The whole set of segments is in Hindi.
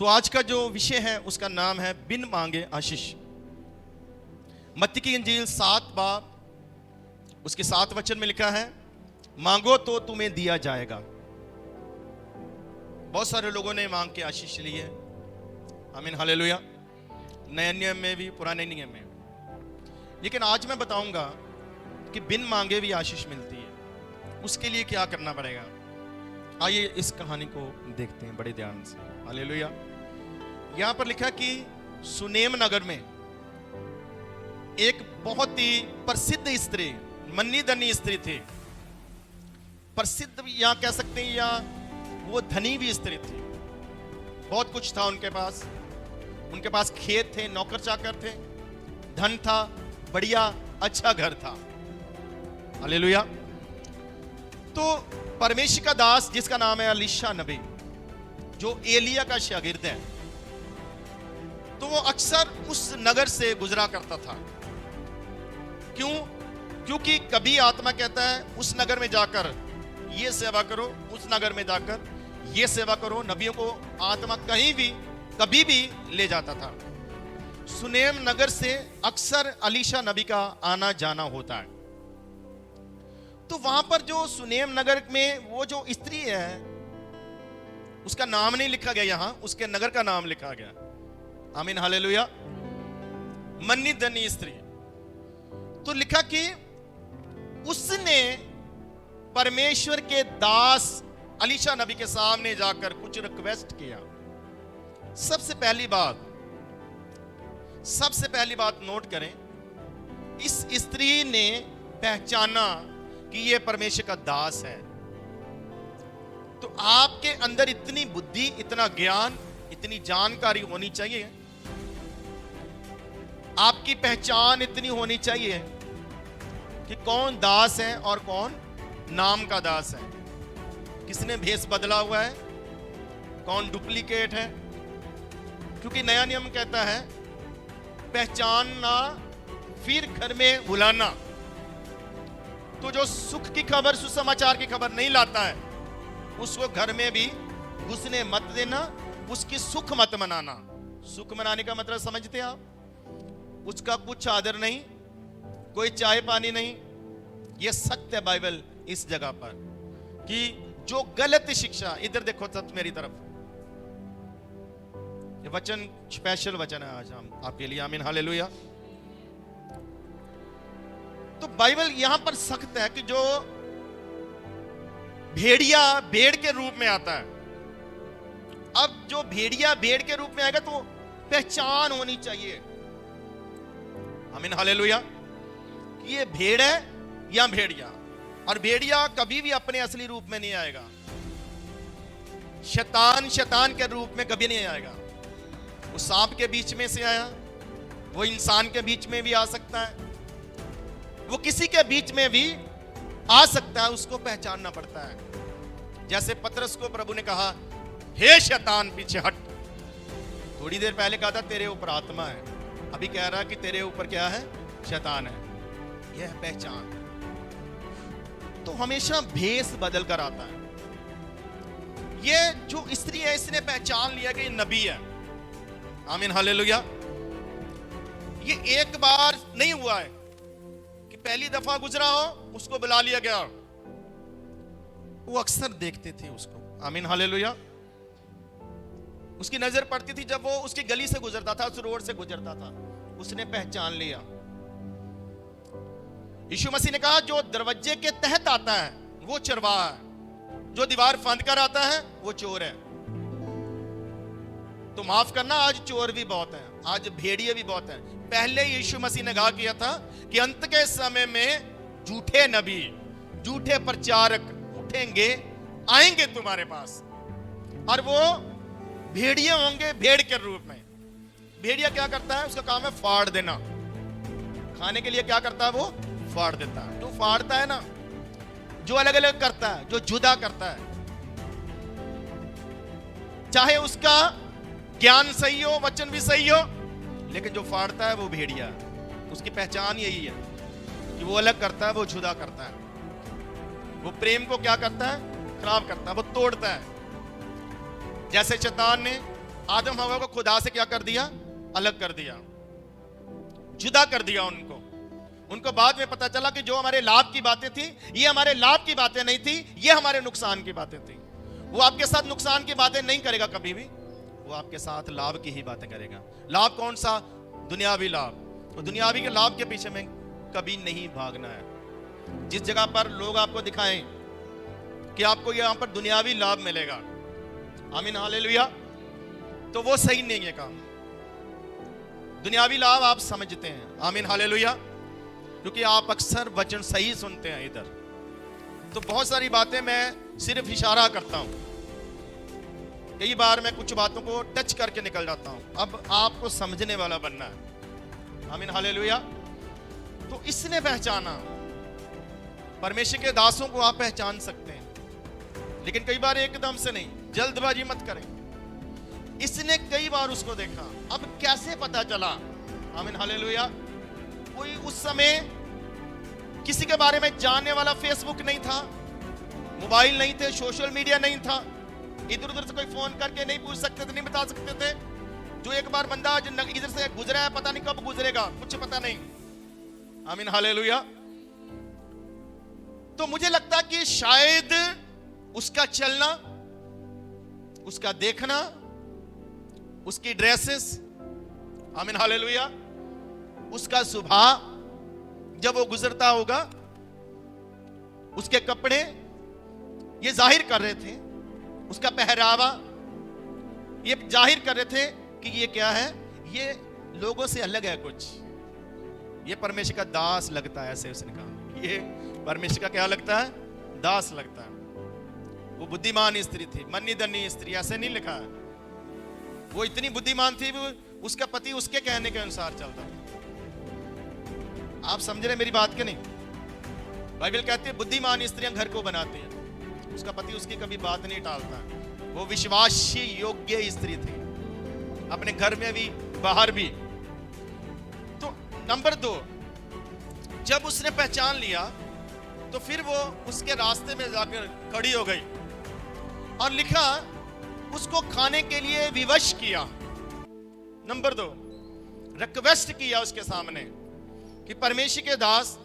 सो आज का जो विषय है उसका नाम है बिन मांगे आशीष। मत्ती की इंजील 7 बाब उसके 7 वचन में लिखा है, मांगो तो तुम्हें दिया जाएगा। बहुत सारे लोगों ने मांग के आशीष ली है। आमीन, हालेलुया। नए नियम में भी, पुराने नियम में। लेकिन आज मैं बताऊंगा कि बिन मांगे भी आशीष मिलती है। उसके लिए क्या करना पड़ेगा? आइए इस कहानी को देखते हैं बड़े ध्यान से। हालेलुया। यहां पर लिखा कि सुनेम नगर में एक बहुत ही प्रसिद्ध स्त्री, मन्नी धनी स्त्री थी। प्रसिद्ध यहां कह सकते हैं, या वो धनी भी स्त्री थी। बहुत कुछ था उनके पास। उनके पास खेत थे, नौकर चाकर थे, धन था, बढ़िया अच्छा घर था। हालेलुया। तो परमेश्वर का दास जिसका नाम है अलीशा नबी, जो एलिया का शागिर्द है, तो वो अक्सर उस नगर से गुजरा करता था। क्यों? क्योंकि कभी आत्मा कहता है उस नगर में जाकर ये सेवा करो, उस नगर में जाकर ये सेवा करो। नबियों को आत्मा कहीं भी कभी भी ले जाता था। सुनेम नगर से अक्सर अलीशा नबी का आना जाना होता है। तो वहां पर जो सुनेम नगर में वो जो स्त्री है, उसका नाम नहीं लिखा गया यहां, उसके नगर का नाम लिखा गया। आमीन, हालेलुया। मन्नी धनी स्त्री। तो लिखा कि उसने परमेश्वर के दास अलीशा नबी के सामने जाकर कुछ रिक्वेस्ट किया। सबसे पहली बात नोट करें, इस स्त्री ने पहचाना कि यह परमेश्वर का दास है। तो आपके अंदर इतनी बुद्धि, इतना ज्ञान, इतनी जानकारी होनी चाहिए, आपकी पहचान इतनी होनी चाहिए कि कौन दास है और कौन नाम का दास है। किसने भेष बदला हुआ है, कौन डुप्लीकेट है। क्योंकि नया नियम कहता है पहचानना फिर घर में बुलाना। तो जो सुख की खबर, सुसमाचार की खबर नहीं लाता है, उसको घर में भी घुसने मत देना, उसकी सुख मत मनाना। सुख मनाने का मतलब समझते हैं आप? उसका कुछ आदर नहीं, कोई चाय पानी नहीं। यह सत्य है बाइबल इस जगह पर कि जो गलत शिक्षा, इधर देखो सब मेरी तरफ, ये वचन स्पेशल वचन है आज हम आपके लिए। आमीन, हालेलुया। तो बाइबल यहां पर सख्त है कि जो भेड़िया भेड़ के रूप में आता है, अब जो भेड़िया भेड़ के रूप में आएगा तो पहचान होनी चाहिए। आमीन, हालेलुया। कि ये भेड़ है या भेड़िया। और भेड़िया कभी भी अपने असली रूप में नहीं आएगा। शैतान के रूप में कभी नहीं आएगा। वो सांप के बीच में से आया, वो इंसान के बीच में भी आ सकता है, वो किसी के बीच में भी आ सकता है। उसको पहचानना पड़ता है। जैसे पतरस को प्रभु ने कहा, हे शैतान पीछे हट। थोड़ी देर पहले कहा था तेरे ऊपर आत्मा है, अभी कह रहा कि तेरे ऊपर क्या है? शैतान है। यह है पहचान। तो हमेशा भेष बदल कर आता है। यह जो स्त्री है, इसने पहचान लिया कि नबी है। आमीन, हालेलुया। ये एक बार नहीं हुआ है कि पहली दफा गुजरा हो उसको बुला लिया गया। वो अक्सर देखते थे उसको। आमीन, हालेलुया। उसकी नजर पड़ती थी जब वो उसकी गली से गुजरता था, उस रोड से गुजरता था। उसने पहचान लिया। यीशु मसीह ने कहा, जो दरवाजे के तहत आता है वो चरवाहा है, जो दीवार फांद कर आता है वो चोर है। तो माफ करना, आज चोर भी बहुत है, आज भेड़िए भी बहुत है। पहले यीशु मसीह ने कहा किया था कि अंत के समय में झूठे नबी, झूठे प्रचारक उठेंगे, आएंगे तुम्हारे पास, और वो भेड़िए होंगे भेड़ के रूप में। भेड़िया क्या करता है? उसका काम है फाड़ देना। खाने के लिए क्या करता है? वो फाड़ देता है। जो फाड़ता है ना, जो अलग अलग करता है, जो जुदा करता है, चाहे उसका ज्ञान सही हो, वचन भी सही हो, लेकिन जो फाड़ता है वो भेड़िया है। उसकी पहचान यही है कि वो अलग करता है, वो जुदा करता है। वो प्रेम को क्या करता है? खराब करता है, वो तोड़ता है। जैसे शैतान ने आदम हवा को खुदा से क्या कर दिया? अलग कर दिया, जुदा कर दिया उनको बाद में पता चला कि जो हमारे लाभ की बातें थी, ये हमारे लाभ की बातें नहीं थी, ये हमारे नुकसान की बातें थी। वो आपके साथ नुकसान की बातें नहीं करेगा कभी भी, वो आपके साथ लाभ की ही बातें करेगा। लाभ कौन सा? दुनियावी लाभ। तो दुनियावी के लाभ के पीछे में कभी नहीं भागना है। जिस जगह पर लोग आपको दिखाएं कि आपको यहां पर दुनियावी लाभ मिलेगा, आमीन हालेलुया, तो वो सही नहीं है काम। दुनियावी लाभ आप समझते हैं, आमीन हालेलुया, क्योंकि आप अक्सर वचन सही सुनते हैं इधर। तो बहुत सारी बातें मैं सिर्फ इशारा करता हूं, कई बार मैं कुछ बातों को टच करके निकल जाता हूं। अब आपको समझने वाला बनना है, आमीन हालेलुया। तो इसने पहचाना, परमेश्वर के दासों को आप पहचान सकते हैं, लेकिन कई बार एकदम से नहीं, जल्दबाजी मत करें। इसने कई बार उसको देखा। अब कैसे पता चला? आमीन हालेलुया। कोई उस समय किसी के बारे में जानने वाला फेसबुक नहीं था, मोबाइल नहीं थे, सोशल मीडिया नहीं था, इधर उधर से कोई फोन करके नहीं पूछ सकते थे, नहीं बता सकते थे। जो एक बार बंदा इधर से गुजरा है, पता नहीं कब गुजरेगा, कुछ पता नहीं, आमीन हालेलुया। तो मुझे लगता कि शायद उसका चलना, उसका देखना, उसकी ड्रेसेस, आमीन हालेलुया, उसका स्वभाव, जब वो गुजरता होगा, उसके कपड़े ये जाहिर कर रहे थे, उसका पहरावा ये जाहिर कर रहे थे कि ये क्या है, ये लोगों से अलग है कुछ, ये परमेश्वर का दास लगता है। ऐसे उसने कहा, ये परमेश्वर का क्या लगता है? दास लगता है। वो बुद्धिमान स्त्री थी, मन्नी धन्नी स्त्री, ऐसे नहीं लिखा है। वो इतनी बुद्धिमान थी, उसका पति उसके कहने के अनुसार चलता था। आप समझ रहे मेरी बात के नहीं? बाइबल कहती है बुद्धिमान स्त्रियां घर को बनाती हैं, उसका पति उसकी कभी बात नहीं टालता। वो विश्वासी योग्य स्त्री थी, अपने घर में भी बाहर भी। तो नंबर 2, जब उसने पहचान लिया तो फिर वो उसके रास्ते में जाकर खड़ी हो गई और लिखा, उसको खाने के लिए विवश किया। नंबर 2, रिक्वेस्ट किया उसके सामने कि परमेश्वर के दास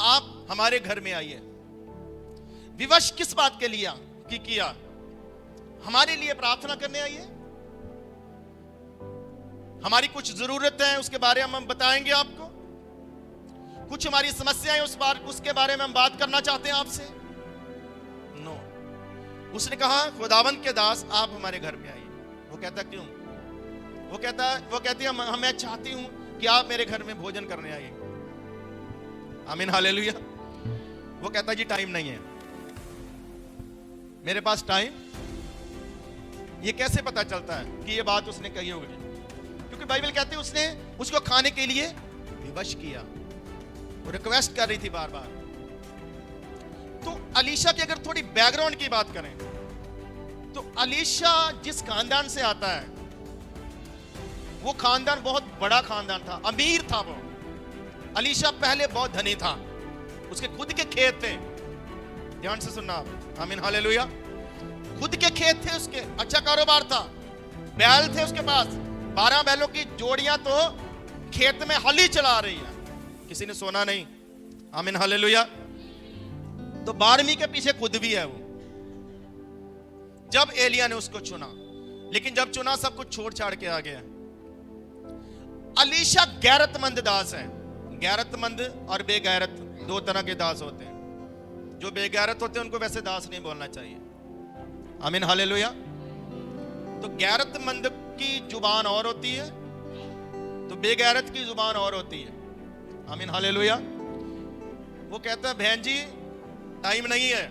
आप हमारे घर में आइए। विवश किस बात के लिए किया? हमारे लिए प्रार्थना करने आइए, हमारी कुछ जरूरतें हैं उसके बारे में हम बताएंगे आपको, कुछ हमारी समस्याएं उसके बारे में हम बात करना चाहते हैं आपसे। नो, उसने कहा खुदावंद के दास आप हमारे घर में आइए। वो कहता क्यों? वो कहती है मैं चाहती हूं कि आप मेरे घर में भोजन करने आइए। आमीन हालेलुया। वो कहता जी टाइम नहीं है मेरे पास टाइम। ये कैसे पता चलता है कि ये बात उसने कही होगी? क्योंकि बाइबल कहती है उसने उसको खाने के लिए विवश किया, वो रिक्वेस्ट कर रही थी बार बार। तो अलीशा की अगर थोड़ी बैकग्राउंड की बात करें तो अलीशा जिस खानदान से आता है, वो खानदान बहुत बड़ा खानदान था, अमीर था। वो अलीशा पहले बहुत धनी था, उसके खुद के खेत थे। ध्यान से सुनना आप, आमीन हालेलुया। खुद के खेत थे उसके, अच्छा कारोबार था, बैल थे उसके पास, 12 बैलों की जोड़ियां तो खेत में हल ही चला रही है, किसी ने सोना नहीं। आमीन हालेलुया। तो 12वीं के पीछे खुद भी है वो। जब एलिया ने उसको चुना, लेकिन जब चुना सब कुछ छोड़ छाड़ के आ गया। अलीशा गैरतमंद दास है। गैरतमंद और बेगैरत दो तरह के दास होते हैं। जो बेगैरत होते हैं उनको वैसे दास नहीं बोलना चाहिए। आमीन हालेलुया। तो गैरतमंद की जुबान और होती है, तो बेगैरत की जुबान और होती है। आमीन हालेलुया। वो कहता है बहन जी टाइम नहीं है।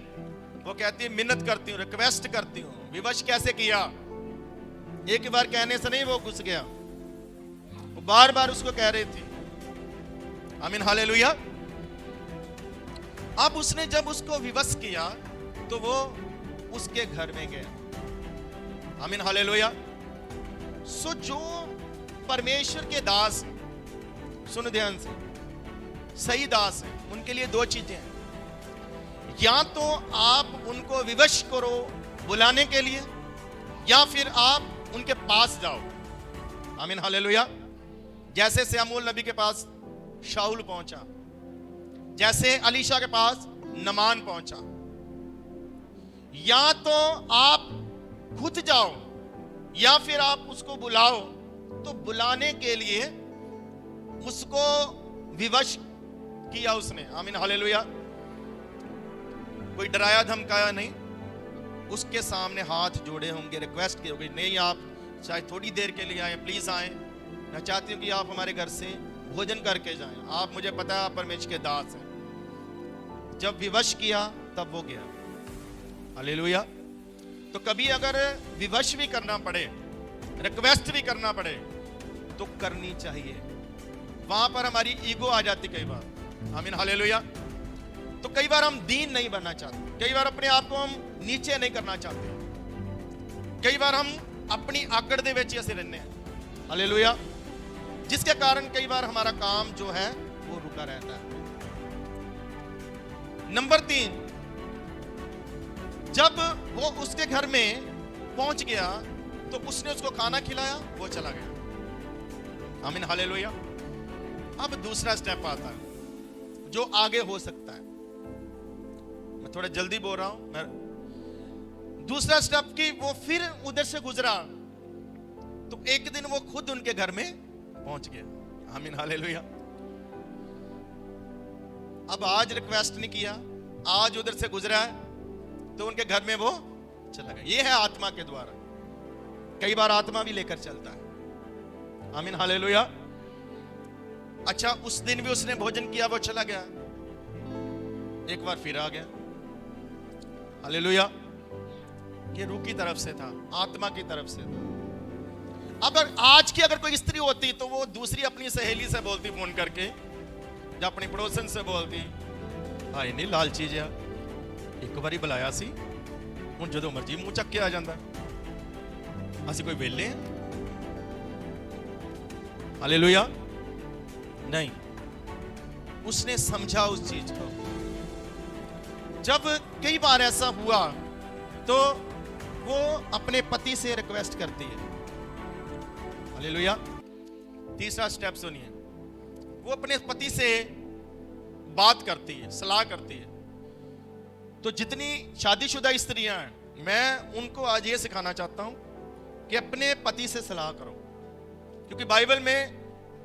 वो कहती है मिन्नत करती हूँ, रिक्वेस्ट करती हूँ। विवश कैसे किया? एक बार कहने से नहीं वो घुस गया, वो बार बार उसको कह रही थी। आमीन हालेलुया। अब उसने जब उसको विवश किया तो वो उसके घर में गया। आमीन हालेलुया। सो जो परमेश्वर के दास, सुन ध्यान से, सही दास है, उनके लिए दो चीजें हैं। या तो आप उनको विवश करो बुलाने के लिए, या फिर आप उनके पास जाओ। आमीन हालेलुया। जैसे शमूएल नबी के पास शाऊल पहुंचा, जैसे अलीशा के पास नमान पहुंचा, या तो आप खुद जाओ या फिर आप उसको बुलाओ। तो बुलाने के लिए उसको विवश किया उसने। आमीन हालेलुया। कोई डराया धमकाया नहीं, उसके सामने हाथ जोड़े होंगे, रिक्वेस्ट की होगी, नहीं आप चाहे थोड़ी देर के लिए आए, प्लीज आए, मैं चाहती हूँ कि आप हमारे घर से भोजन करके जाएं, आप मुझे पता है आप परमेश्वर के दास हैं। जब विवश किया तब वो गया। हालेलुया। तो कभी अगर विवश भी करना पड़े, रिक्वेस्ट भी करना पड़े, तो करनी चाहिए। वहां पर हमारी ईगो आ जाती कई बार। आमीन हालेलुया। तो कई बार हम दीन नहीं बनना चाहते, कई बार अपने आप को हम नीचे नहीं करना चाहते, कई बार हम अपनी आकड़ दे विच ऐसे रहने हैं। हालेलुया। जिसके कारण कई बार हमारा काम जो है वो रुका रहता है। नंबर 3, जब वो उसके घर में पहुंच गया तो उसने उसको खाना खिलाया, वो चला गया। आमीन हालेलुया। अब दूसरा स्टेप आता है जो आगे हो सकता है। मैं थोड़ा जल्दी बोल रहा हूं। दूसरा स्टेप की वो फिर उधर से गुजरा तो एक दिन वो खुद उनके घर में पहुंच गया। आमीन हालेलुया। अब आज रिक्वेस्ट नहीं किया, आज उधर से गुजरा है तो उनके घर में वो चला गया। ये है आत्मा के द्वारा। कई बार आत्मा भी लेकर चलता है। आमीन हालेलुया। अच्छा, उस दिन भी उसने भोजन किया, वो चला गया, एक बार फिर आ गया। हालेलुया। ये रूह की तरफ से था, आत्मा की तरफ से था। अगर आज की अगर कोई स्त्री होती तो वो दूसरी अपनी सहेली से बोलती फोन करके, या अपनी पड़ोसन से बोलती, हाय नहीं लालची जिहा, एक बारी बुलाया सी, हुण जदों मर्जी मुंह चक के आ जांदा, असीं कोई वेले हैं। हालेलुया। नहीं, उसने समझा उस चीज को। जब कई बार ऐसा हुआ तो वो अपने पति से रिक्वेस्ट करती है। हालेलुया। तीसरा स्टेप सुनिए, वो अपने पति से बात करती है, सलाह करती है। तो जितनी शादीशुदा स्त्रियां हैं, मैं उनको आज ये सिखाना चाहता हूं कि अपने पति से सलाह करो, क्योंकि बाइबल में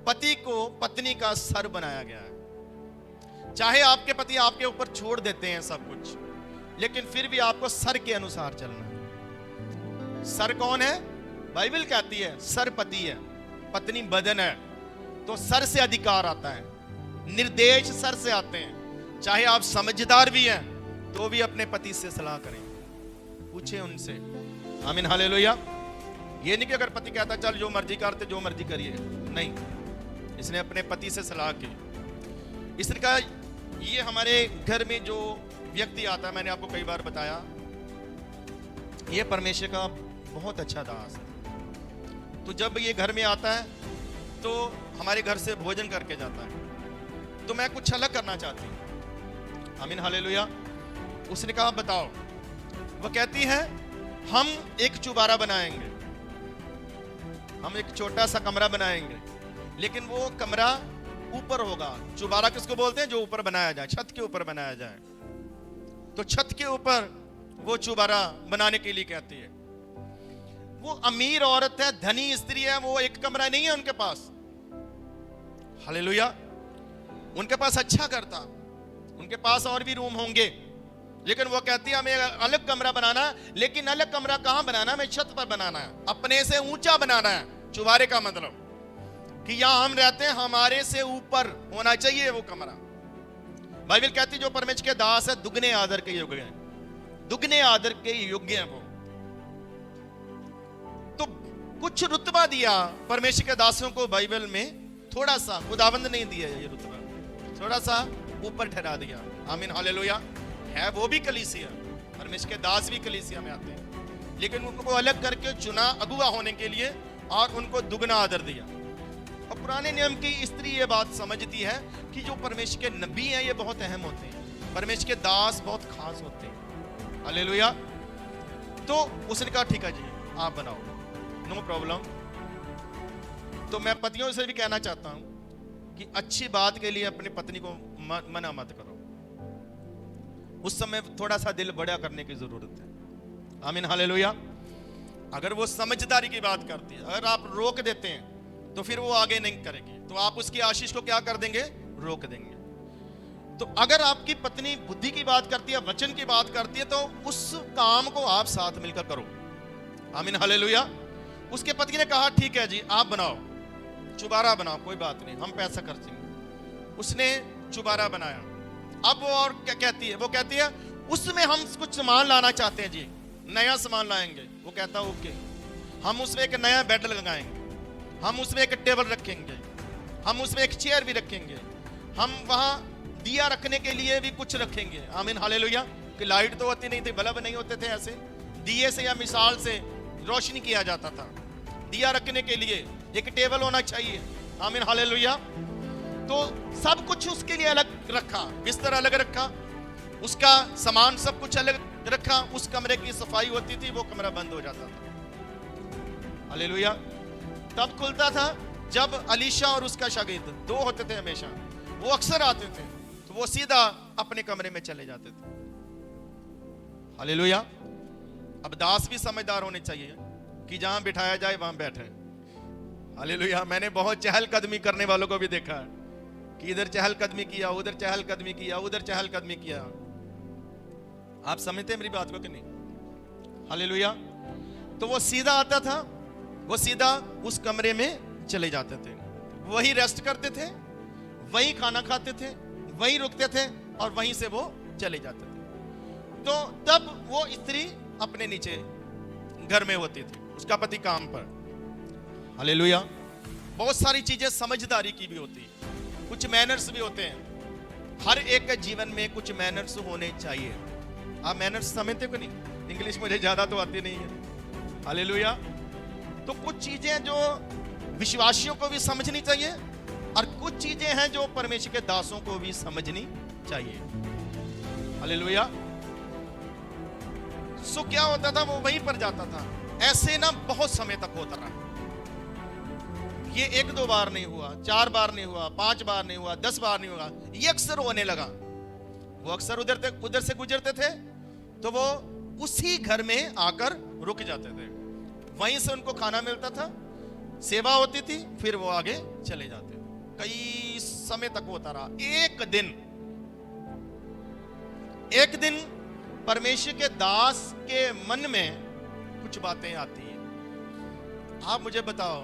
पति को पत्नी का सर बनाया गया है। चाहे आपके पति आपके ऊपर छोड़ देते हैं सब कुछ, लेकिन फिर भी आपको सर के अनुसार चलना है। सर कौन है? बाइबल कहती है सर पति है, पत्नी बदन है। तो सर से अधिकार आता है, निर्देश सर से आते हैं। चाहे आप समझदार भी हैं तो भी अपने पति से सलाह करें, पूछें उनसे। आमीन हालेलुया। ये नहीं कि अगर पति कहता चल जो मर्जी करते जो मर्जी करिए, नहीं, इसने अपने पति से सलाह की। इसने कहा ये हमारे घर में जो व्यक्ति आता है, मैंने आपको कई बार बताया, ये परमेश्वर का बहुत अच्छा दास है। तो जब ये घर में आता है तो हमारे घर से भोजन करके जाता है, तो मैं कुछ अलग करना चाहती हूँ। आमीन हालेलुया। उसने कहा बताओ। वो कहती है हम एक चुबारा बनाएंगे, हम एक छोटा सा कमरा बनाएंगे, लेकिन वो कमरा ऊपर होगा। चुबारा किसको बोलते हैं? जो ऊपर बनाया जाए, छत के ऊपर बनाया जाए। तो छत के ऊपर वो चुबारा बनाने के लिए कहती है। वो अमीर औरत है, धनी स्त्री है, वो एक कमरा नहीं है उनके पास। हालेलुया। उनके पास अच्छा घर था, उनके पास और भी रूम होंगे, लेकिन वो कहती है हमें अलग कमरा बनाना, लेकिन अलग कमरा कहां बनाना? हमें छत पर बनाना है, अपने से ऊंचा बनाना है। चुबारे का मतलब कि यहां हम रहते हैं, हमारे से ऊपर होना चाहिए वो कमरा। बाइबल कहती जो परमेश्वर के दास है दुगने आदर के योग्य हैं, दुगने आदर के योग्य हैं वो। तो कुछ रुतबा दिया परमेश्वर के दासों को बाइबल में, थोड़ा सा, खुदावंद नहीं दिया ये रुतबा, थोड़ा सा ऊपर ठहरा दिया। आमीन हालेलुया। है वो भी कलीसिया, परमेश्वर के दास भी कलीसिया में आते हैं, लेकिन उनको अलग करके चुना अगुवा होने के लिए और उनको दुगना आदर दिया। और पुराने नियम की स्त्री ये बात समझती है कि जो परमेश्वर के नबी हैं ये बहुत अहम होते हैं, परमेश्वर के दास बहुत खास होते हैं। हालेलुया। तो उसने कहा ठीक है जी आप बनाओ। No problem. तो मैं पतियों से भी कहना चाहता हूं कि अच्छी बात के लिए अपनी पत्नी को मना मत करो। उस समय थोड़ा सा दिल बड़ा करने की जरूरत है। आमीन हालेलुया। अगर वो समझदारी की बात करती है, अगर आप रोक देते हैं तो फिर वो आगे नहीं करेगी, तो आप उसकी आशीष को क्या कर देंगे? रोक देंगे। तो अगर आपकी पत्नी बुद्धि की बात करती है, वचन की बात करती है, तो उस काम को आप साथ मिलकर करो। आमीन हालेलुया। उसके पति ने कहा ठीक है जी, आप बनाओ, चुबारा बनाओ, कोई बात नहीं, हम पैसा खर्चेंगे। उसने चुबारा बनाया। अब वो और क्या कहती है? वो कहती है उसमें हम कुछ सामान लाना चाहते हैं जी, नया सामान लाएंगे। वो कहता है ओके, हम उसमें एक नया बेड लगाएंगे, हम उसमें एक टेबल रखेंगे, हम उसमें एक चेयर भी रखेंगे, हम वहां दिया रखने के लिए भी कुछ रखेंगे। आमीन हालेलुया। कि लाइट तो होती नहीं थी, बल्ब नहीं होते थे, ऐसे दिए से या मिसाल से रोशनी किया जाता था। दिया रखने के लिए एक टेबल होना चाहिए। आमीन हालेलुया। तो सब कुछ उसके लिए अलग रखा, बिस्तर अलग रखा, उसका सामान सब कुछ अलग रखा। उस कमरे की सफाई होती थी, वो कमरा बंद हो जाता था। हालेलुया। तब खुलता था जब अलीशा और उसका शागिर्द, दो होते थे हमेशा, वो अक्सर आते थे, तो वो सीधा अपने कमरे में चले जाते थे। हालेलुया। अब दास भी समझदार होने चाहिए कि जहां बिठाया जाए वहां बैठे। हालेलुया। मैंने बहुत चहलकदमी करने वालों को भी देखा है कि इधर चहलकदमी किया, उधर चहलकदमी किया, उधर चहलकदमी किया। आप समझते हैं मेरी बात को कि नहीं? हालेलुया। तो वो सीधा आता था, वो सीधा उस कमरे में चले जाते थे, वहीं रेस्ट करते थे, वहीं खाना खाते थे, वहीं रुकते थे और वहीं से वो चले जाते थे। तो तब वो स्त्री अपने नीचे घर में होती थी, उसका पति काम पर। हालेलुया। बहुत सारी चीजें समझदारी की भी होती है, कुछ मैनर्स भी होते हैं। हर एक के जीवन में कुछ मैनर्स होने चाहिए। आप मैनर्स समझते हो कि नहीं? इंग्लिश मुझे ज्यादा तो आती नहीं है। हालेलुया। तो कुछ चीजें जो विश्वासियों को भी समझनी चाहिए और कुछ चीजें हैं जो परमेश्वर के दासों को भी समझनी चाहिए। हालेलुया। सो क्या होता था, वो वहीं पर जाता था। ऐसे ना बहुत समय तक होता रहा। ये एक दो बार नहीं हुआ, 4 बार नहीं हुआ, 5 बार नहीं हुआ, 10 बार नहीं हुआ, ये अक्सर होने लगा। वो अक्सर उधर से गुजरते थे तो वो उसी घर में आकर रुक जाते थे, वहीं से उनको खाना मिलता था, सेवा होती थी, फिर वो आगे चले जाते थे। कई समय तक होता रहा। एक दिन परमेश्वर के दास के मन में कुछ बातें आती हैं। आप मुझे बताओ,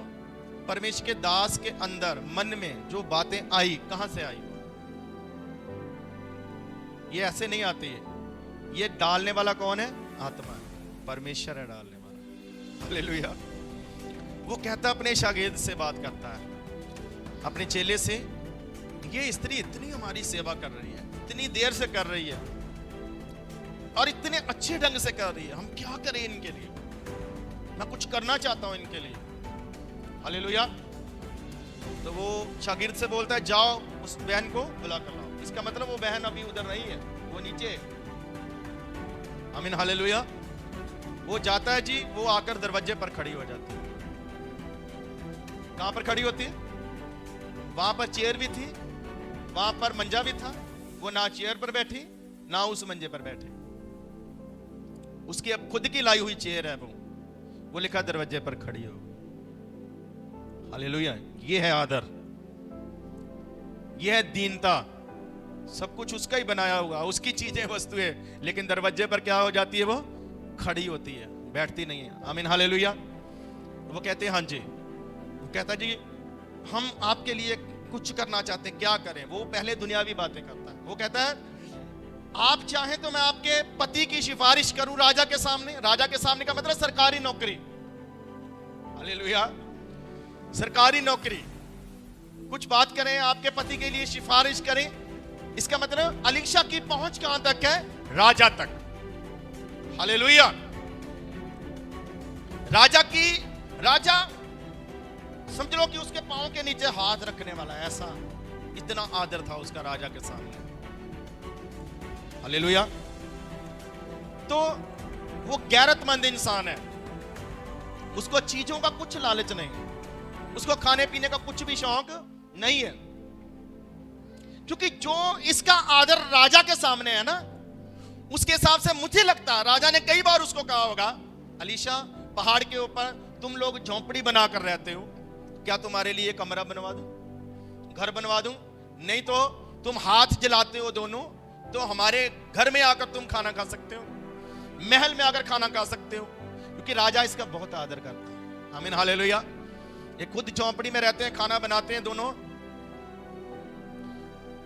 परमेश्वर के दास के अंदर मन में जो बातें आई, कहां से आई? ये ऐसे नहीं आती है। ये डालने वाला कौन है? आत्मा है, परमेश्वर है डालने वाला। हालेलुया। वो कहता अपने शागिर्द से बात करता है, अपने चेले से, ये स्त्री इतनी हमारी सेवा कर रही है, इतनी देर से कर रही है और इतने अच्छे ढंग से कर रही है, हम क्या करें इनके लिए? मैं कुछ करना चाहता हूं इनके लिए। हालेलुया। तो वो शागिर्द से बोलता है, जाओ उस बहन को बुला कर लाओ। इसका मतलब वो बहन अभी उधर नहीं है, वो नीचे है। आमीन हालेलुया। वो जाता है जी, वो आकर दरवाजे पर खड़ी हो जाती है। कहां पर खड़ी होती है? वहां पर चेयर भी थी, वहां पर मंजा भी था। वो ना चेयर पर बैठी ना उस मंजे पर बैठी, उसकी अब खुद की लाई हुई चेयर है। वो लिखा दरवाजे पर खड़ी हो। हालेलुया। ये है आदर, ये है दीनता। सब कुछ उसका ही बनाया हुआ, उसकी चीजें, वस्तुएं, लेकिन दरवाजे पर क्या हो जाती है? वो खड़ी होती है, बैठती नहीं है। आमीन हालेलुया। वो कहते हैं हाँ जी। वो कहता जी हम आपके लिए कुछ करना चाहते हैं, क्या करें? वो पहले दुनियावी बातें करता है। वो कहता है आप चाहें तो मैं आपके पति की सिफारिश करूं राजा के सामने। राजा के सामने का मतलब सरकारी नौकरी। हालेलुया। सरकारी नौकरी, कुछ बात करें, आपके पति के लिए सिफारिश करें। इसका मतलब अलीशा की पहुंच कहां तक है? राजा तक। हालेलुया। राजा समझ लो कि उसके पांव के नीचे हाथ रखने वाला, ऐसा इतना आदर था उसका राजा के सामने। हालेलुया। तो वो गैरतमंद इंसान है, उसको चीजों का कुछ लालच नहीं, उसको खाने पीने का कुछ भी शौक नहीं है, क्योंकि जो इसका आदर राजा के सामने है ना, उसके हिसाब से मुझे लगता है राजा ने कई बार उसको कहा होगा, अलीशा पहाड़ के ऊपर तुम लोग झोंपड़ी बनाकर रहते हो, क्या तुम्हारे लिए कमरा बनवा दूं, घर बनवा दूं? नहीं तो तुम हाथ जलाते हो दोनों, तो हमारे घर में आकर तुम खाना खा सकते हो, महल में आकर खाना खा सकते हो, क्योंकि राजा इसका बहुत आदर करता है। आमीन हालेलुया। ये खुद झोंपड़ी में रहते हैं, खाना बनाते हैं दोनों।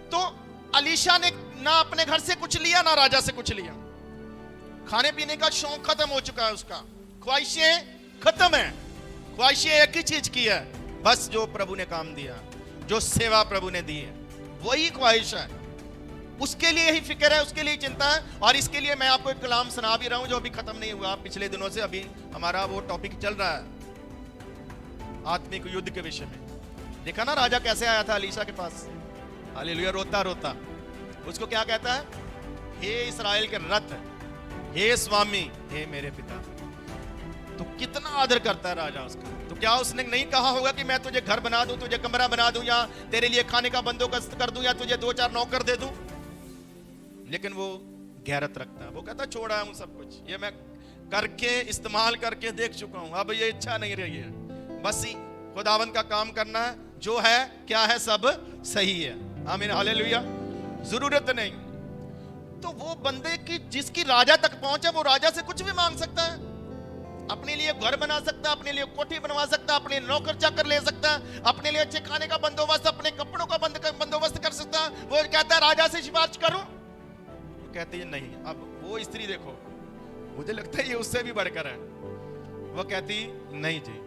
तो अलीशा ने ना अपने घर से कुछ लिया ना राजा से कुछ लिया, खाने पीने का शौक खत्म हो चुका है उसका, ख्वाहिशें खत्म है, ख्वाहिशें एक ही चीज की है, बस जो प्रभु ने काम दिया, जो सेवा प्रभु ने दी है, वही ख्वाहिश है, उसके लिए ही फिक्र है, उसके लिए चिंता है। और इसके लिए मैं आपको एक कलाम सुना भी रहा हूं जो अभी खत्म नहीं हुआ, पिछले दिनों से अभी हमारा वो टॉपिक चल रहा है आत्मिक युद्ध के विषय में। देखा ना राजा कैसे आया था अलीशा के पास, हालेलुया, रोता रोता। उसको क्या कहता है? हे इस्राएल के रथ, हे स्वामी, हे मेरे पिता। तो कितना आदर करता है राजा उसका। तो क्या उसने नहीं कहा होगा कि मैं तुझे घर बना दूं, तुझे कमरा बना दूं, या तेरे लिए खाने का बंदोबस्त कर दूं, या तुझे 2-4 नौकर दे दूं? लेकिन वो गैरत रखता है, वो कहता छोड़ा हूं सब कुछ, ये मैं करके इस्तेमाल करके देख चुका हूं, अब ये इच्छा नहीं रही है, बस खुदावंद का काम करना है, जो है क्या है सब सही है। आमीन हालेलुया। जरूरत नहीं। तो वो बंदे की जिसकी राजा तक पहुंचे, वो राजा से कुछ भी मांग सकता है, अपने लिए घर बना सकता है, अपने लिए कोठी बनवा सकता है, अपने नौकर चाकर ले सकता है, अपने लिए अच्छे खाने का बंदोबस्त, अपने कपड़ों का बंदोबस्त कर सकता है। वो कहता है राजा से सिफारिश करूं, वो कहती है नहीं। अब वो स्त्री देखो, मुझे लगता है ये उससे भी बढ़कर है। वो कहती नहीं जी,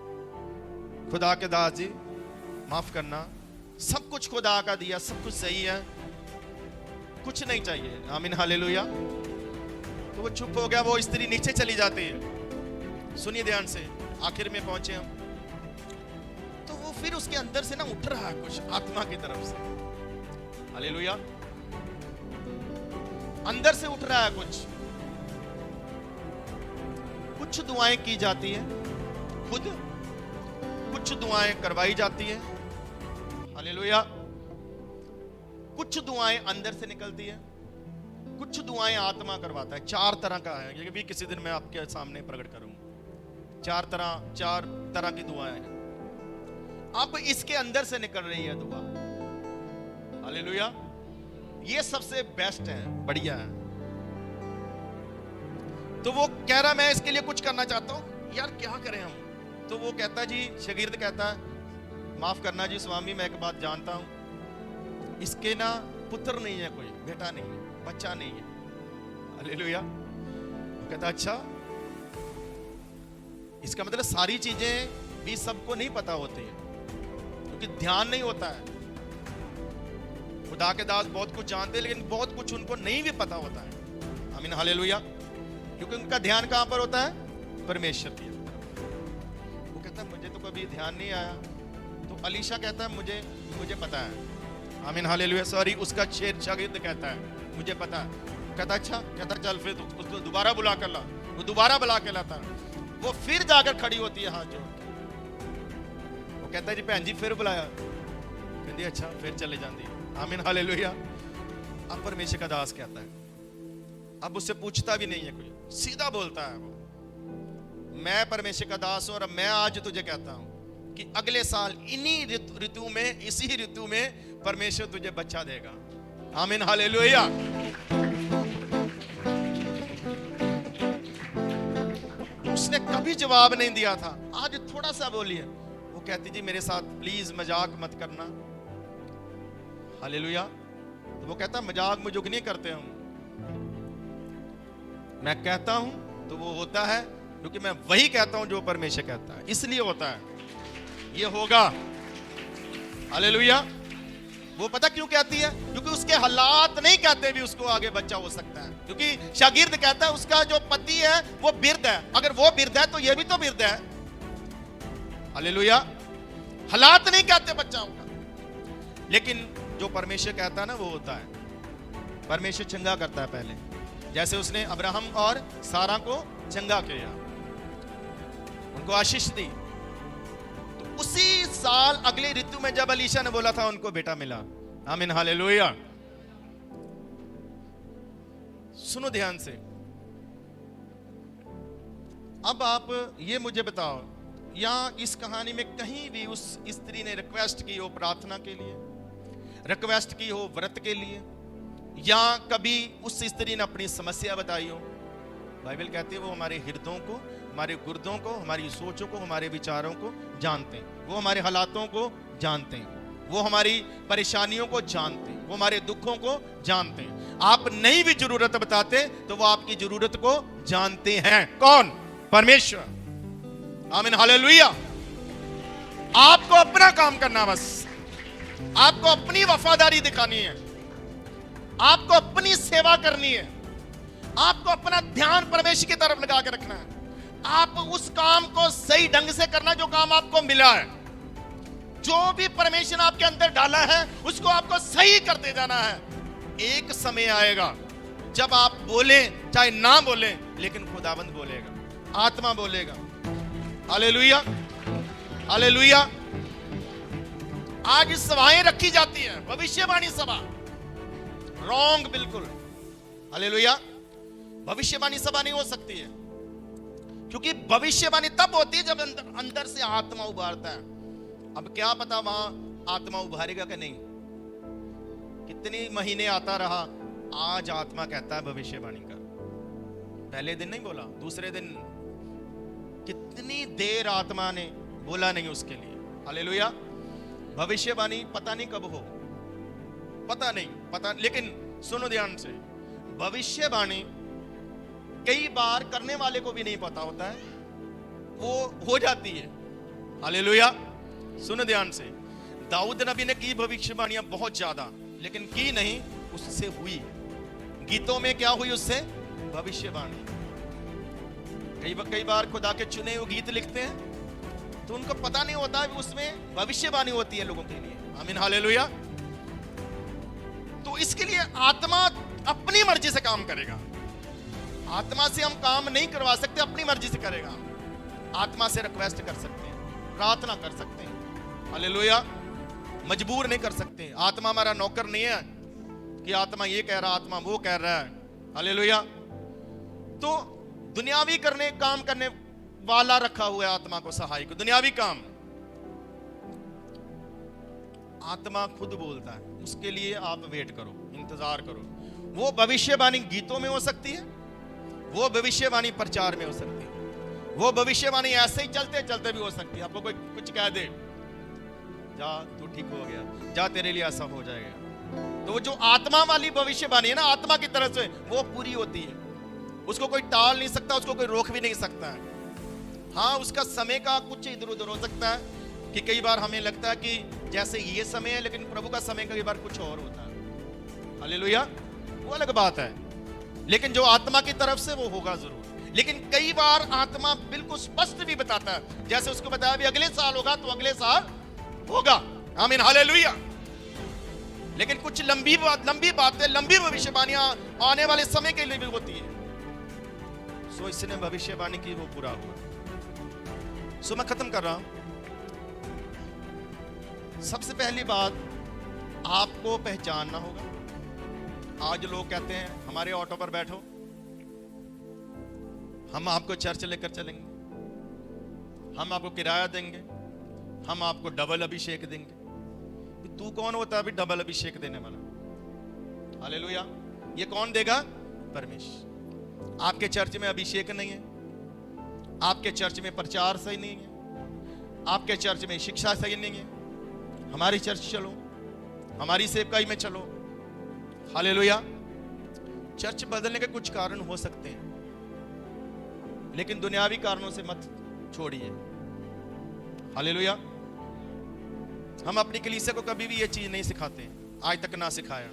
खुदा के दास जी माफ करना, सब कुछ खुदा का दिया, सब कुछ सही है, कुछ नहीं चाहिए। आमीन हालेलुया। तो वो चुप हो गया, वो स्त्री नीचे चली जाती है। सुनिए ध्यान से, आखिर में पहुंचे हम। तो वो फिर उसके अंदर से ना उठ रहा है कुछ आत्मा की तरफ से, हालेलुया, अंदर से उठ रहा है कुछ दुआएं की जाती है, खुद कुछ दुआएं करवाई जाती है, हालेलुया, कुछ दुआएं अंदर से निकलती है, कुछ दुआएं आत्मा करवाता है। 4 तरह का है, ये भी किसी दिन मैं आपके सामने प्रकट करूंगा। 4 तरह की दुआएं हैं। अब इसके अंदर से निकल रही है दुआ, हालेलुया, ये सबसे बेस्ट है, बढ़िया है। तो वो कह रहा मैं इसके लिए कुछ करना चाहता हूं, यार क्या करें हम? तो वो कहता जी, शागिर्द कहता है माफ करना जी स्वामी, मैं एक बात जानता हूं, इसके ना पुत्र नहीं है, कोई बेटा नहीं है, बच्चा नहीं है, हालेलुया। वो कहता अच्छा, इसका मतलब सारी चीजें भी सबको नहीं पता होती है, क्योंकि ध्यान नहीं होता है। खुदा के दास बहुत कुछ जानते हैं, लेकिन बहुत कुछ उनको नहीं भी पता होता है। आमीन हालेलुया। क्योंकि उनका ध्यान कहां पर होता है? परमेश्वर की तरफ। वो कहता है मुझे तो कभी ध्यान नहीं आया। तो अलीशा कहता है मुझे पता है। आमीन हालेलुया। सॉरी, उसका शागिर्द कहता है मुझे पता है। कहता अच्छा, कहता चल फिर उसको दोबारा बुला कर ला। वो दोबारा बुला के लाता है। वो फिर जाकर खड़ी होती है हाथ जोड़ के। वो कहता है जी भैन जी फिर बुलाया, कहती अच्छा फिर चले जाती है। आमीन हालेलुया। अब परमेश्वर का दास कहता है, अब उससे पूछता भी नहीं है कोई, सीधा बोलता है वो, मैं परमेश्वर का दास हूं और मैं आज तुझे कहता हूं कि अगले साल इन्हीं ऋतु में, इसी ऋतु में परमेश्वर तुझे बच्चा देगा। आमीन हालेलुया। उसने कभी जवाब नहीं दिया था, आज थोड़ा सा बोली है। वो कहती जी मेरे साथ प्लीज मजाक मत करना। हालेलुया। तो वो कहता मजाक मजुक नहीं करते हम, मैं कहता हूं तो वो होता है, क्योंकि मैं वही कहता हूं जो परमेश्वर कहता है, इसलिए होता है, ये होगा। हालेलुया। वो पता क्यों कहती है? क्योंकि उसके हालात नहीं कहते भी उसको आगे बच्चा हो सकता है। क्योंकि शागिर्द कहता है उसका जो पति है वो बिरध है, अगर वो बिरध है तो ये भी तो बिरध है। हालेलुया। हालात नहीं कहते बच्चा होगा, लेकिन जो परमेश्वर कहता है ना वो होता है। परमेश्वर चंगा करता है पहले, जैसे उसने अब्राहम और सारा को चंगा किया। उनको आशीष दी। तो उसी साल अगले ऋतु में जब अलीशा ने बोला था, उनको बेटा मिला। आमीन, हालेलुया। सुनो ध्यान से, अब आप ये मुझे बताओ, या इस कहानी में कहीं भी उस स्त्री ने रिक्वेस्ट की हो प्रार्थना के लिए, रिक्वेस्ट की हो व्रत के लिए, या कभी उस स्त्री ने अपनी समस्या बताई हो? बाइबल कहती है वो हमारे हृदयों को, हमारे गुर्दों को, हमारी सोचों को, हमारे विचारों को जानते हैं। वो हमारे हालातों को जानते हैं, वो हमारी परेशानियों को जानते हैं, वो हमारे दुखों को जानते हैं। आप नहीं भी जरूरत बताते तो वो आपकी जरूरत को जानते हैं। कौन? परमेश्वर। आमीन, हालेलुया। आपको अपना काम करना, बस आपको अपनी वफादारी दिखानी है, आपको अपनी सेवा करनी है, आपको अपना ध्यान परमेश्वर की तरफ लगा के रखना है। आप उस काम को सही ढंग से करना जो काम आपको मिला है। जो भी परमेश्वर आपके अंदर डाला है उसको आपको सही करते जाना है। एक समय आएगा जब आप बोले चाहे ना बोले, लेकिन खुदावंद बोलेगा, आत्मा बोलेगा। Hallelujah, hallelujah. आज सभाएं रखी जाती हैं, भविष्यवाणी सभा, रॉन्ग बिल्कुल। हालेलुया। भविष्यवाणी सभा नहीं हो सकती है, क्योंकि भविष्यवाणी तब होती है जब अंदर से आत्मा उभारता है। अब क्या पता वहां आत्मा उभारेगा कि नहीं, कितने महीने आता रहा, आज आत्मा कहता है भविष्यवाणी का। पहले दिन नहीं बोला, दूसरे दिन, कितनी देर आत्मा ने बोला नहीं उसके लिए। हालेलुया। भविष्यवाणी पता नहीं कब हो, पता नहीं, पता। लेकिन सुनो ध्यान से, भविष्यवाणी कई बार करने वाले को भी नहीं पता होता है, वो हो जाती है। हालेलुया। सुनो ध्यान से, दाऊद नबी ने की भविष्यवाणियां बहुत ज्यादा, लेकिन की नहीं, उससे हुई। गीतों में क्या हुई उससे? भविष्यवाणी। कई बार खुदा के चुने हुए गीत लिखते हैं तो उनको पता नहीं होता है उसमें भविष्यवाणी होती है लोगों के लिए। आमीन, हालेलुया। तो इसके लिए आत्मा अपनी मर्जी से काम करेगा। आत्मा से हम काम नहीं करवा सकते, अपनी मर्जी से करेगा। आत्मा से रिक्वेस्ट कर सकते हैं, प्रार्थना कर सकते हैं। हालेलुया। मजबूर नहीं कर सकते। आत्मा हमारा नौकर नहीं है कि आत्मा ये कह रहा, आत्मा वो कह रहा है। हालेलुया। तो दुनियावी काम करने वाला रखा हुआ है आत्मा को सहायक, दुनियावी काम। आत्मा खुद बोलता है, उसके लिए आप वेट करो, इंतजार करो। वो भविष्यवाणी गीतों में हो सकती है, वो भविष्यवाणी प्रचार में हो सकती है, वो भविष्यवाणी ऐसे ही चलते चलते भी हो सकती है। आपको कोई कुछ कह दे, जा तू ठीक हो गया, जा तेरे लिए ऐसा हो जाएगा, तो वो जो आत्मा वाली भविष्यवाणी है ना, आत्मा की तरफ से, वो पूरी होती है। उसको कोई टाल नहीं सकता, उसको कोई रोक भी नहीं सकता है। हाँ, उसका समय का कुछ इधर उधर हो सकता है कि कई बार हमें लगता है कि जैसे ये समय है, लेकिन प्रभु का समय कई बार कुछ और होता है। हालेलुया। वो अलग बात है, लेकिन जो आत्मा की तरफ से वो होगा जरूर। लेकिन कई बार आत्मा बिल्कुल स्पष्ट भी बताता है, जैसे उसको बताया भी अगले साल होगा तो अगले साल होगा। आमीन, हालेलुया। लेकिन कुछ लंबी बातें, लंबी भविष्यवाणियां आने वाले समय के लिए भी होती है। सो इसने भविष्यवाणी की, वो पूरा हुआ। सो मैं खत्म कर रहा हूं। सबसे पहली बात, आपको पहचानना होगा। आज लोग कहते हैं हमारे ऑटो पर बैठो, हम आपको चर्च लेकर चलेंगे, हम आपको किराया देंगे, हम आपको डबल अभिषेक देंगे। तू कौन होता है अभी डबल अभिषेक देने वाला? हालेलुया। ये कौन देगा? परमेश्वर। आपके चर्च में अभिषेक नहीं है, आपके चर्च में प्रचार सही नहीं है, आपके चर्च में शिक्षा सही नहीं है, हमारी चर्च चलो, हमारी सेवकाई में चलो। हालेलुया। चर्च बदलने के कुछ कारण हो सकते हैं, लेकिन दुनियावी कारणों से मत छोड़िए। हालेलुया। हम अपनी कलीसिया को कभी भी ये चीज नहीं सिखाते, आज तक ना सिखाया।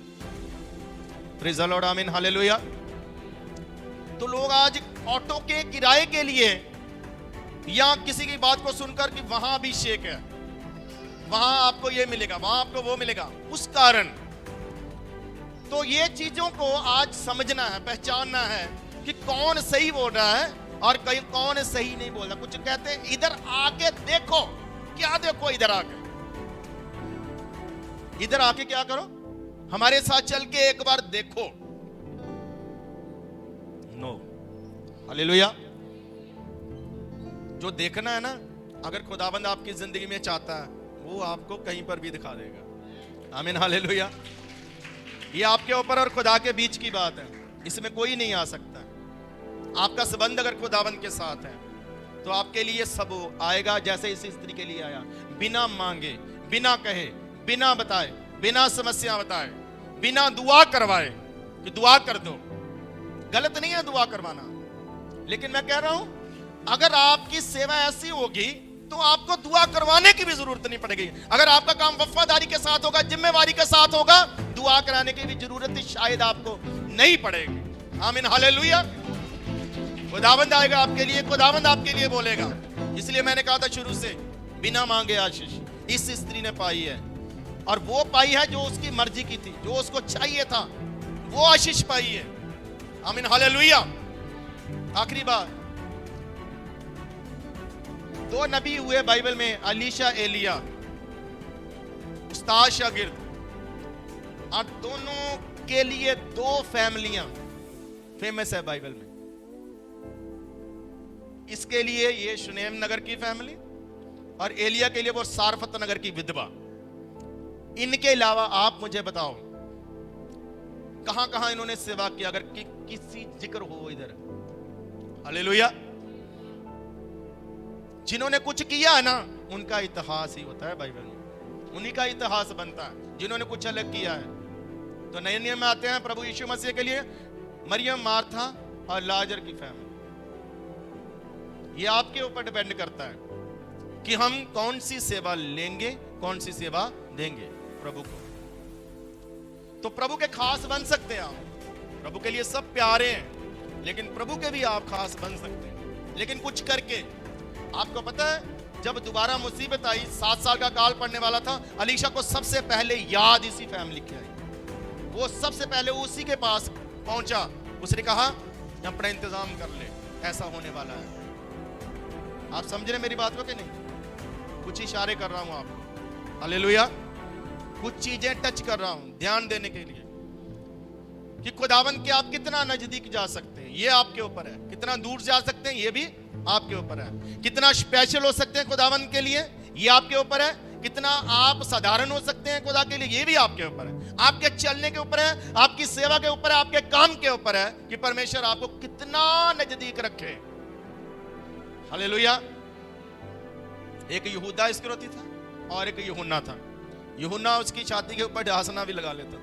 Praise the Lord. आमीन, हालेलुया। तो लोग आज ऑटो के किराए के लिए या किसी की बात को सुनकर कि वहां अभिषेक है, वहां आपको ये मिलेगा, वहां आपको वो मिलेगा, उस कारण। तो ये चीजों को आज समझना है, पहचानना है कि कौन सही बोल रहा है और कई कौन सही नहीं बोलता, कुछ कहते हैं इधर आके देखो। क्या देखो इधर आके? इधर आके क्या करो? हमारे साथ चल के एक बार देखो। No, hallelujah. जो देखना है ना, अगर खुदाबंद आपकी जिंदगी में चाहता है, वो आपको कहीं पर भी दिखा देगा। आमीन, हालेलुया। ये आपके ऊपर और खुदा के बीच की बात है, इसमें कोई नहीं आ सकता। आपका संबंध अगर खुदाबंद के साथ है तो आपके लिए सब आएगा, जैसे इस स्त्री के लिए आया। बिना मांगे, बिना कहे, बिना बताए, बिना समस्या बताए, बिना दुआ करवाए कि दुआ कर दो। गलत नहीं है दुआ करवाना, लेकिन मैं कह रहा हूं अगर आपकी सेवा ऐसी होगी तो आपको दुआ करवाने की भी जरूरत नहीं पड़ेगी। अगर आपका काम वफादारी के साथ होगा, जिम्मेवारी के साथ होगा, दुआ कराने की भी जरूरत शायद आपको नहीं पड़ेगी। आमीन, हालेलुया। खुदावंद आएगा आपके लिए, खुदावंद आपके लिए बोलेगा। इसलिए मैंने कहा था शुरू से, बिना मांगे आशीष इस स्त्री ने पाई है, और वो पाई है जो उसकी मर्जी की थी, जो उसको चाहिए था, वो आशीष पाई है। आमीन, हालेलुया। आखिरी बात, दो नबी हुए बाइबल में, अलीशा, एलिया, उस्ताद शागिर्द, और दोनों के लिए दो फैमिलियां फेमस है बाइबल में। इसके लिए ये शुनेम नगर की फैमिली, और एलिया के लिए वो सारफत नगर की विधवा। इनके अलावा आप मुझे बताओ कहां कहां इन्होंने सेवा किया, अगर किसी जिक्र हो इधर। हालेलुया। जिन्होंने कुछ किया है ना, उनका इतिहास ही होता है बाइबल में, उन्हीं का इतिहास बनता है। जिन्होंने कुछ अलग किया है तो नए नियम में आते हैं प्रभु यीशु मसीह के लिए मरियम, मार्था और लाजर की फैमिली। ये आपके ऊपर डिपेंड करता है कि हम कौन सी सेवा लेंगे, कौन सी सेवा देंगे प्रभु को। तो प्रभु के खास बन सकते हैं आप, प्रभु के लिए सब प्यारे हैं, लेकिन प्रभु के भी आप खास बन सकते हैं, लेकिन कुछ करके। आपको पता है जब दोबारा मुसीबत आई, 7 साल का काल पड़ने वाला था, अलीशा को सबसे पहले याद इसी फैमिली की आई। वो सबसे पहले उसी के पास पहुंचा, उसने कहा अपना इंतजाम कर ले, ऐसा होने वाला है। आप समझ रहे मेरी बात को कि नहीं? कुछ इशारे कर रहा हूं आपको, हालेलुया। कुछ चीजें टच कर रहा हूं ध्यान देने के लिए कि खुदावन के आप कितना नजदीक जा सकते हैं, ये आपके ऊपर है। कितना दूर जा सकते हैं, ये भी आपके ऊपर है। कितना स्पेशल हो सकते हैं खुदावन के लिए, ये आपके ऊपर है। कितना आप साधारण हो सकते हैं खुदा के लिए, ये भी आपके ऊपर है। आपके चलने के ऊपर है, आपकी सेवा के ऊपर है, आपके काम के ऊपर है कि परमेश्वर आपको कितना नजदीक रखे। हालेलुया। एक यहूदा इस्करियोती था और एक यूहन्ना था। यूहन्ना उसकी छाती के ऊपर ढासना भी लगा लेता था,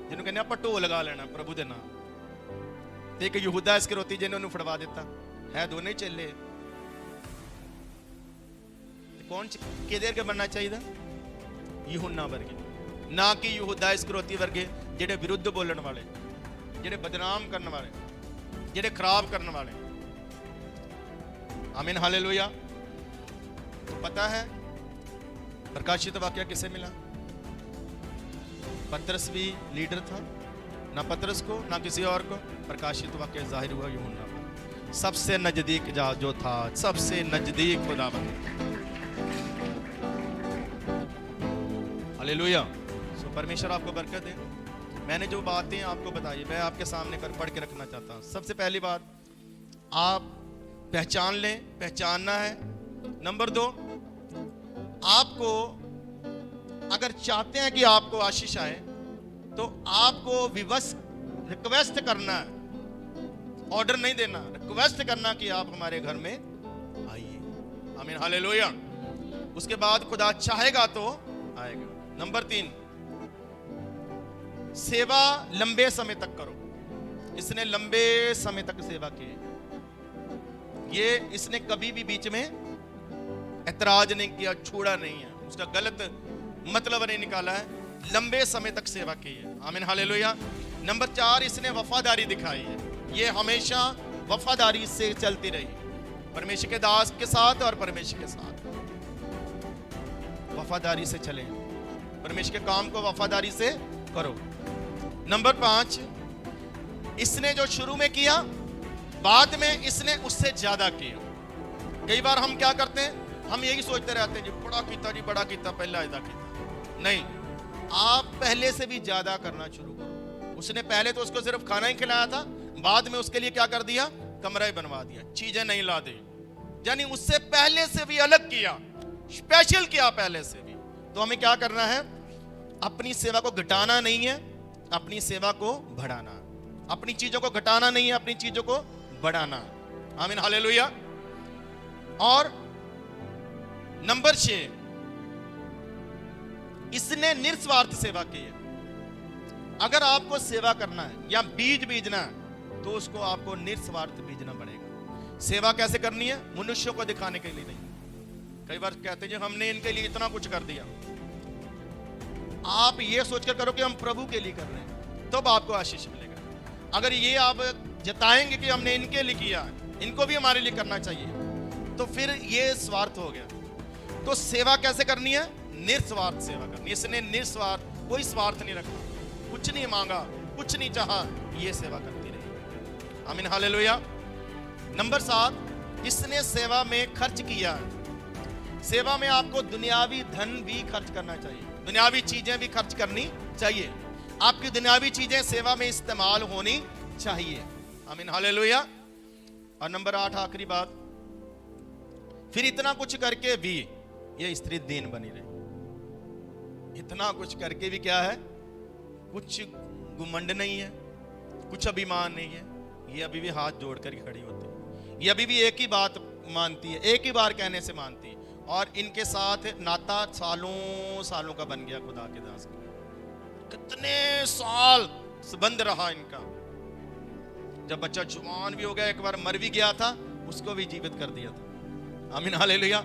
जिन्होंने कहना पट्टो लगा लेना प्रभु दे नाम। एक यहूदा इस्करियोती जिन्होंने फड़वा देता है। दोनों ही चले। कौन किधर के बनना चाहिए? यूहन्ना वर्गे, ना कि यहूदा इस्करियोती वर्गे, जेडे विरुद्ध बोलने वाले, जेडे बदनाम करने वाले, जेडे खराब करने वाले। आमीन, हालेलुया। तो पता है प्रकाशित वाक्य किसे मिला? पतरस भी लीडर था, ना पतरस को ना किसी और को। प्रकाशित वाक्य जाहिर हुआ यूहन्ना पर। सबसे नजदीक जो था, सबसे नजदीक खुदावंद। हालेलुया। सो परमेश्वर आपको बरकत दे। मैंने जो बातें आपको बताई, मैं आपके सामने पढ़ के रखना चाहता हूं। सबसे पहली बात, आप पहचान लें, पहचानना है। नंबर 2, आपको अगर चाहते हैं कि आपको आशीष आए तो आपको रिक्वेस्ट करना है, ऑर्डर नहीं देना, रिक्वेस्ट करना कि आप हमारे घर में आइए। आमीन, हालेलुया। उसके बाद खुदा चाहेगा तो आएगा। नंबर 3, सेवा लंबे समय तक करो। इसने लंबे समय तक सेवा की, ये इसने कभी भी बीच में ऐतराज नहीं किया, छोड़ा नहीं है, उसका गलत मतलब नहीं निकाला है। लंबे समय तक सेवा की है। आमीन, हालेलुया। नंबर 4, इसने वफादारी दिखाई है। ये हमेशा वफादारी से चलती रही, परमेश्वर के दास के साथ और परमेश्वर के साथ वफादारी से चले, परमेश्वर के काम को वफादारी से करो। नंबर 5, इसने जो शुरू में किया बाद में इसने उससे ज्यादा किया। कई बार हम क्या करते हैं, हम यही सोचते रहते हैं जी बड़ा कीता पहला ऐसा कीता। नहीं, आप पहले से भी ज्यादा करना शुरू करो। उसने पहले तो उसको सिर्फ खाना ही खिलाया था, बाद में उसके लिए क्या कर दिया, कमरा ही बनवा दिया, चीजें नहीं ला दी, यानी उससे पहले से भी अलग किया, स्पेशल किया पहले से भी। तो हमें क्या करना है, अपनी सेवा को घटाना नहीं है, अपनी सेवा को बढ़ाना। अपनी चीजों को घटाना नहीं है, अपनी चीजों को बढ़ाना। आमीन, हालेलुया। और नंबर 6, इसने निस्वार्थ सेवा की है। अगर आपको सेवा करना है या बीज बीजना है तो उसको आपको निस्वार्थ बीजना पड़ेगा। सेवा कैसे करनी है, मनुष्यों को दिखाने के लिए नहीं। कई बार कहते हैं हमने इनके लिए इतना कुछ कर दिया। आप ये सोचकर करो कि हम प्रभु के लिए कर रहे हैं, तब आपको आशीष मिलेगा। अगर ये आप जताएंगे कि हमने इनके लिए किया, इनको भी हमारे लिए करना चाहिए, तो फिर ये स्वार्थ हो गया। तो सेवा कैसे करनी है, निस्वार्थ सेवा करनी। इसने निस्वार्थ, कोई स्वार्थ नहीं रखा, कुछ नहीं मांगा, कुछ नहीं चाहा, ये सेवा करती रही। आमीन, हालेलुया। नंबर 7, इसने सेवा में खर्च किया है। सेवा में आपको दुनियावी धन भी खर्च करना चाहिए, दुनियावी चीजें भी खर्च करनी चाहिए। आपकी दुनियावी चीजें सेवा में इस्तेमाल होनी चाहिए। आमीन, हालेलुया। और नंबर 8, आखिरी बात, फिर इतना कुछ करके भी ये स्त्री दीन बनी रही। इतना कुछ करके भी क्या है, कुछ घुमंड नहीं है, कुछ अभिमान नहीं है। ये अभी भी हाथ जोड़कर खड़ी होती है, ये अभी भी एक ही बात मानती है, एक ही बार कहने से मानती है। और इनके साथ नाता सालों सालों का बन गया खुदा के दास का। कितने साल संबंध रहा इनका। जब बच्चा जवान भी हो गया, एक बार मर भी गया था, उसको भी जीवित कर दिया था। आमीन, हालेलुया।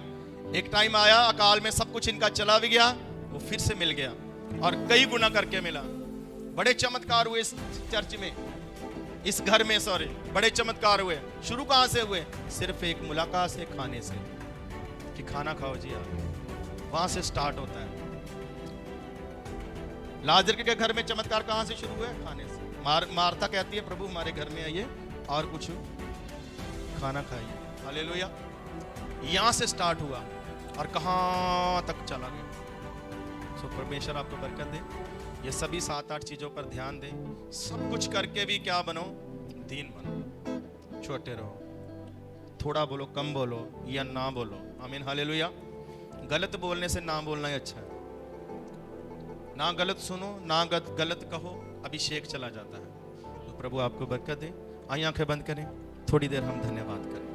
एक टाइम आया अकाल में, सब कुछ इनका चला भी गया, वो फिर से मिल गया और कई गुना करके मिला। बड़े चमत्कार हुए इस चर्च में, इस घर में, सॉरी, बड़े चमत्कार हुए। शुरू कहां से हुए, सिर्फ एक मुलाकात से, खाने से, कि खाना खाओ जी आप, वहां से स्टार्ट होता है। लाजर के घर में चमत्कार कहां से शुरू हुए, खाने से। मार्था कहती है प्रभु हमारे घर में आइए और कुछ खाना खाइए। हालेलुया। यहां से स्टार्ट हुआ और कहां तक चला गया। सो परमेश्वर आपको बरकत दे। ये सभी 7-8 चीजों पर ध्यान दें। सब कुछ करके भी क्या बनो, दीन बनो, छोटे रहो, थोड़ा बोलो, कम बोलो या ना बोलो। आमीन, हालेलुया। गलत बोलने से ना बोलना ही अच्छा है। ना गलत सुनो, ना गलत कहो, अभिषेक चला जाता है। तो प्रभु आपको बरकत दे। आइए आंखें बंद करें, थोड़ी देर हम धन्यवाद करें।